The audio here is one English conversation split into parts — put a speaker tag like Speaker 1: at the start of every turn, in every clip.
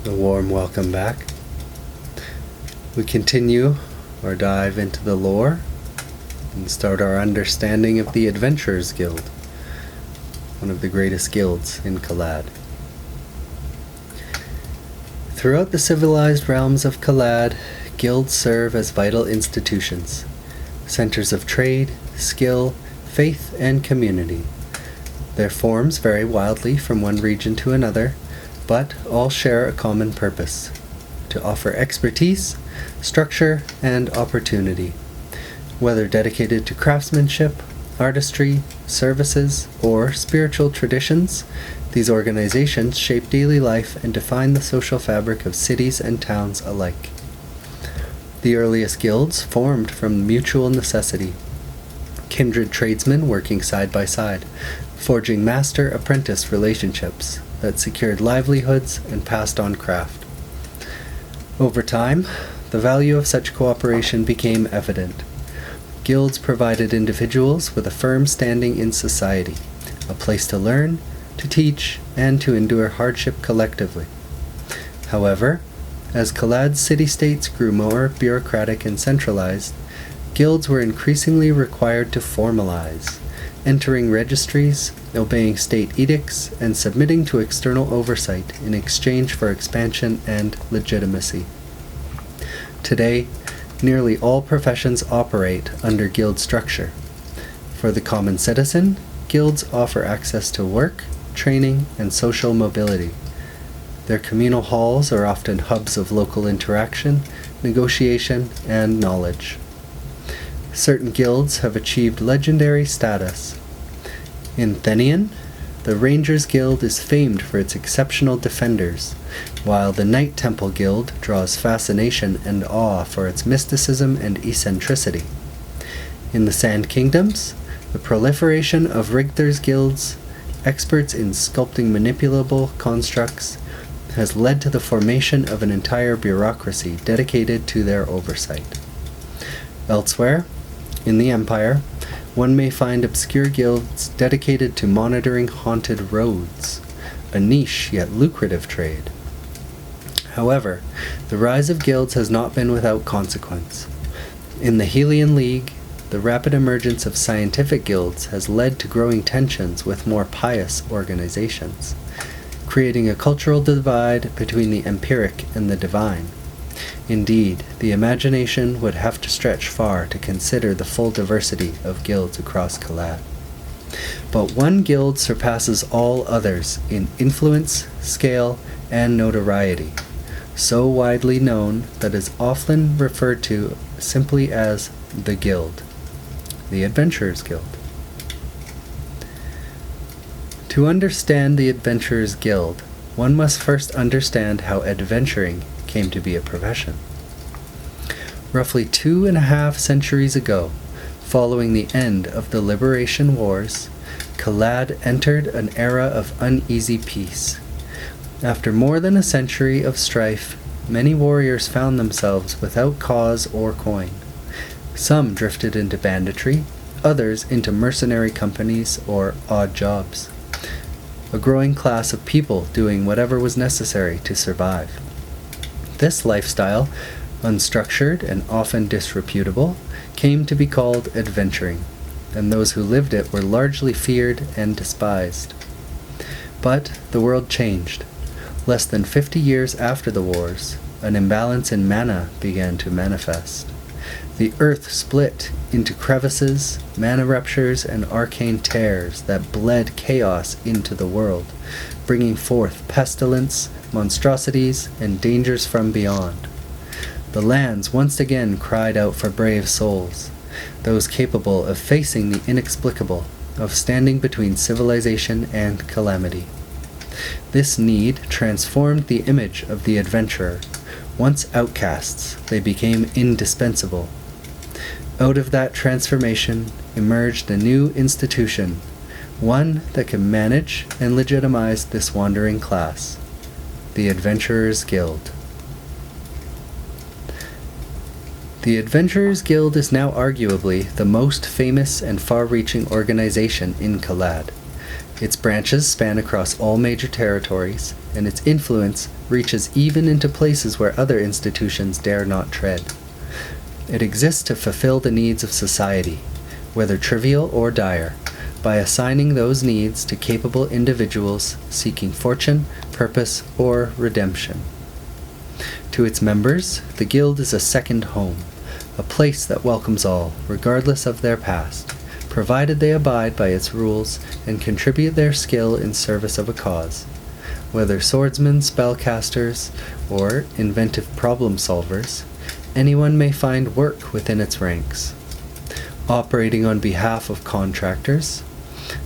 Speaker 1: A warm welcome back. We continue our dive into the lore and start our understanding of the Adventurers Guild, one of the greatest guilds in Kalad. Throughout the civilized realms of Kalad, guilds serve as vital institutions, centers of trade, skill, faith, and community. Their forms vary wildly from one region to another, but all share a common purpose: to offer expertise, structure, and opportunity. Whether dedicated to craftsmanship, artistry, services, or spiritual traditions, these organizations shape daily life and define the social fabric of cities and towns alike. The earliest guilds formed from mutual necessity, kindred tradesmen working side by side, forging master-apprentice relationships that secured livelihoods and passed on craft. Over time, the value of such cooperation became evident. Guilds provided individuals with a firm standing in society, a place to learn, to teach, and to endure hardship collectively. However, as Kalad's city-states grew more bureaucratic and centralized, guilds were increasingly required to formalize, entering registries, obeying state edicts, and submitting to external oversight in exchange for expansion and legitimacy. Today, nearly all professions operate under guild structure. For the common citizen, guilds offer access to work, training, and social mobility. Their communal halls are often hubs of local interaction, negotiation, and knowledge. Certain guilds have achieved legendary status. In Thenian, the Rangers Guild is famed for its exceptional defenders, while the Knight Temple Guild draws fascination and awe for its mysticism and eccentricity. In the Sand Kingdoms, the proliferation of Rigther's guilds, experts in sculpting manipulable constructs, has led to the formation of an entire bureaucracy dedicated to their oversight. Elsewhere, in the Empire, one may find obscure guilds dedicated to monitoring haunted roads, a niche yet lucrative trade. However, the rise of guilds has not been without consequence. In the Helian League, the rapid emergence of scientific guilds has led to growing tensions with more pious organizations, creating a cultural divide between the empiric and the divine. Indeed, the imagination would have to stretch far to consider the full diversity of guilds across Kalad. But one guild surpasses all others in influence, scale, and notoriety, so widely known that it is often referred to simply as the Guild, the Adventurers Guild. To understand the Adventurers Guild, one must first understand how adventuring came to be a profession. Roughly 2.5 centuries ago, following the end of the Liberation Wars, Kalad entered an era of uneasy peace. After more than a century of strife, many warriors found themselves without cause or coin. Some drifted into banditry, others into mercenary companies or odd jobs. A growing class of people doing whatever was necessary to survive. This lifestyle, unstructured and often disreputable, came to be called adventuring, and those who lived it were largely feared and despised. But the world changed. Less than 50 years after the wars, an imbalance in mana began to manifest. The earth split into crevices, mana ruptures, and arcane tears that bled chaos into the world, bringing forth pestilence, monstrosities, and dangers from beyond. The lands once again cried out for brave souls, those capable of facing the inexplicable, of standing between civilization and calamity. This need transformed the image of the adventurer. Once outcasts, they became indispensable. Out of that transformation emerged a new institution, one that could manage and legitimize this wandering class, the Adventurers Guild. The Adventurers Guild is now arguably the most famous and far-reaching organization in Kalad. Its branches span across all major territories, and its influence reaches even into places where other institutions dare not tread. It exists to fulfill the needs of society, whether trivial or dire, by assigning those needs to capable individuals seeking fortune, purpose, or redemption. To its members, the Guild is a second home, a place that welcomes all, regardless of their past, provided they abide by its rules and contribute their skill in service of a cause. Whether swordsmen, spellcasters, or inventive problem solvers, anyone may find work within its ranks. Operating on behalf of contractors,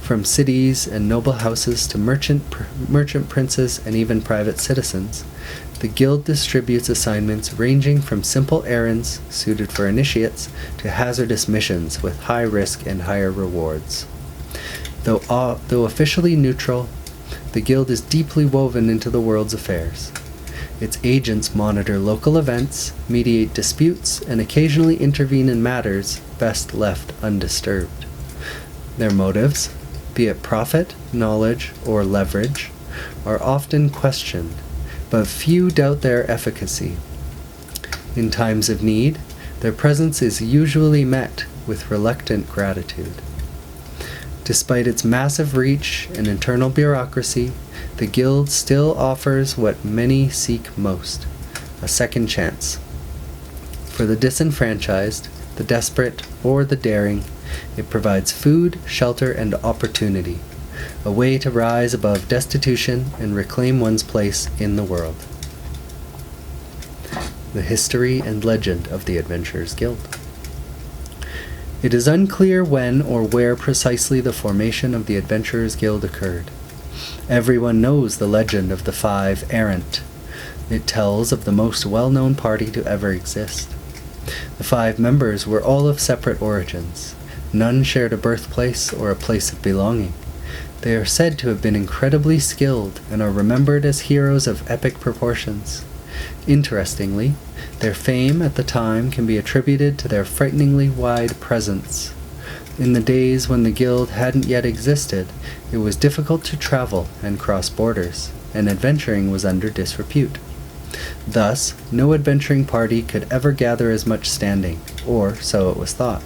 Speaker 1: from cities and noble houses to merchant princes and even private citizens, the Guild distributes assignments ranging from simple errands suited for initiates to hazardous missions with high risk and higher rewards. Though officially neutral, the Guild is deeply woven into the world's affairs. Its agents monitor local events, mediate disputes, and occasionally intervene in matters best left undisturbed. Their motives, be it profit, knowledge, or leverage, are often questioned, but few doubt their efficacy. In times of need, their presence is usually met with reluctant gratitude. Despite its massive reach and internal bureaucracy, the Guild still offers what many seek most: a second chance. For the disenfranchised, the desperate, or the daring, it provides food, shelter, and opportunity, a way to rise above destitution and reclaim one's place in the world. The history and legend of the Adventurers Guild. It is unclear when or where precisely the formation of the Adventurers Guild occurred. Everyone knows the legend of the Five Errant. It tells of the most well-known party to ever exist. The 5 members were all of separate origins. None shared a birthplace or a place of belonging. They are said to have been incredibly skilled and are remembered as heroes of epic proportions. Interestingly, their fame at the time can be attributed to their frighteningly wide presence. In the days when the Guild hadn't yet existed, it was difficult to travel and cross borders, and adventuring was under disrepute. Thus, no adventuring party could ever gather as much standing, or so it was thought.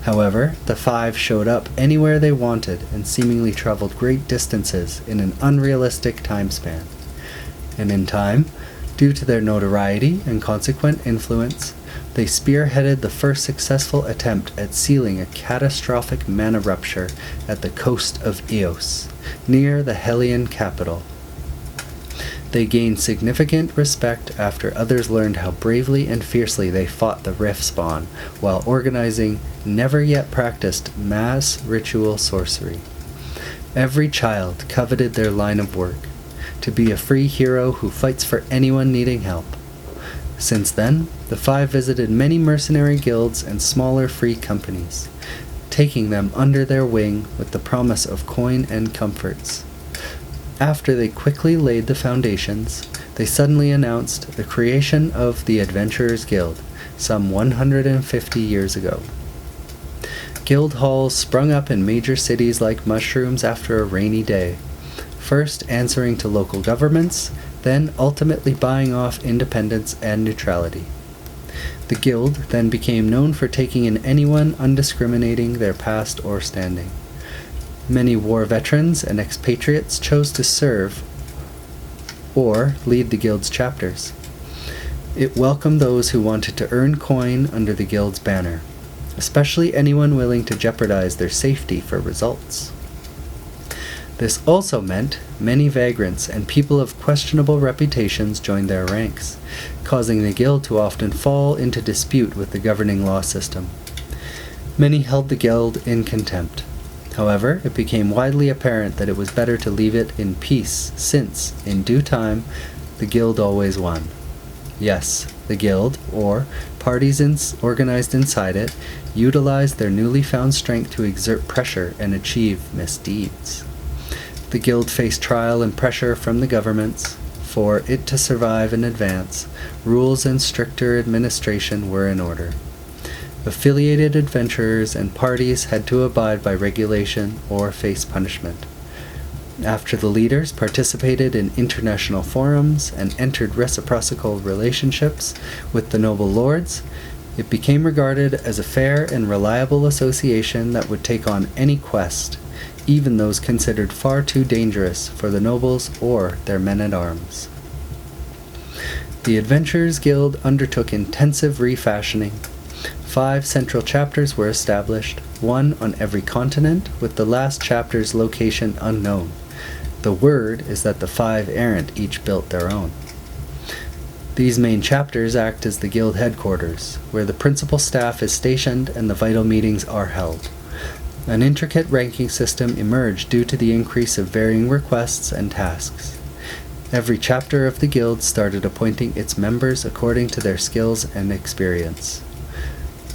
Speaker 1: However, the 5 showed up anywhere they wanted and seemingly traveled great distances in an unrealistic time span. And in time, due to their notoriety and consequent influence, they spearheaded the first successful attempt at sealing a catastrophic mana rupture at the coast of Eos, near the Hellion capital. They gained significant respect after others learned how bravely and fiercely they fought the rift spawn while organizing never-yet-practiced mass ritual sorcery. Every child coveted their line of work, to be a free hero who fights for anyone needing help. Since then, the 5 visited many mercenary guilds and smaller free companies, taking them under their wing with the promise of coin and comforts. After they quickly laid the foundations, they suddenly announced the creation of the Adventurers Guild some 150 years ago. Guild halls sprung up in major cities like mushrooms after a rainy day, first answering to local governments, then ultimately buying off independence and neutrality. The Guild then became known for taking in anyone undiscriminating their past or standing. Many war veterans and expatriates chose to serve or lead the Guild's chapters. It welcomed those who wanted to earn coin under the Guild's banner, especially anyone willing to jeopardize their safety for results. This also meant many vagrants and people of questionable reputations joined their ranks, causing the Guild to often fall into dispute with the governing law system. Many held the Guild in contempt. However, it became widely apparent that it was better to leave it in peace, since, in due time, the Guild always won. Yes, the Guild, or parties organized inside it, utilized their newly found strength to exert pressure and achieve misdeeds. The Guild faced trial and pressure from the governments. For it to survive and advance, rules and stricter administration were in order. Affiliated adventurers and parties had to abide by regulation or face punishment. After the leaders participated in international forums and entered reciprocal relationships with the noble lords, it became regarded as a fair and reliable association that would take on any quest, even those considered far too dangerous for the nobles or their men-at-arms. The Adventurers Guild undertook intensive refashioning. 5 central chapters were established, one on every continent, with the last chapter's location unknown. The word is that the 5 errant each built their own. These main chapters act as the guild headquarters, where the principal staff is stationed and the vital meetings are held. An intricate ranking system emerged due to the increase of varying requests and tasks. Every chapter of the guild started appointing its members according to their skills and experience.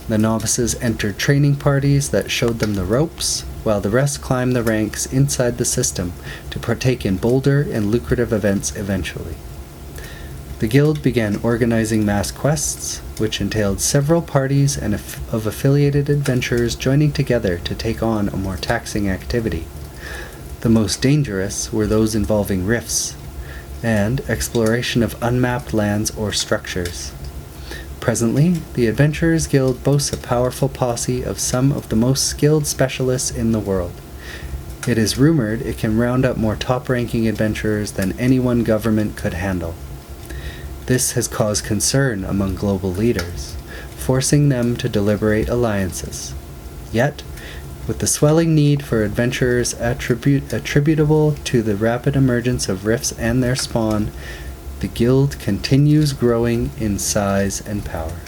Speaker 1: The novices entered training parties that showed them the ropes, while the rest climbed the ranks inside the system to partake in bolder and lucrative events eventually. The guild began organizing mass quests, which entailed several parties and of affiliated adventurers joining together to take on a more taxing activity. The most dangerous were those involving rifts and exploration of unmapped lands or structures. Presently, the Adventurers Guild boasts a powerful posse of some of the most skilled specialists in the world. It is rumored it can round up more top-ranking adventurers than any one government could handle. This has caused concern among global leaders, forcing them to deliberate alliances. Yet, with the swelling need for adventurers attributable to the rapid emergence of rifts and their spawn, the guild continues growing in size and power.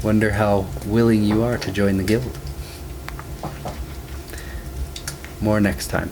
Speaker 1: Wonder how willing you are to join the guild. More next time.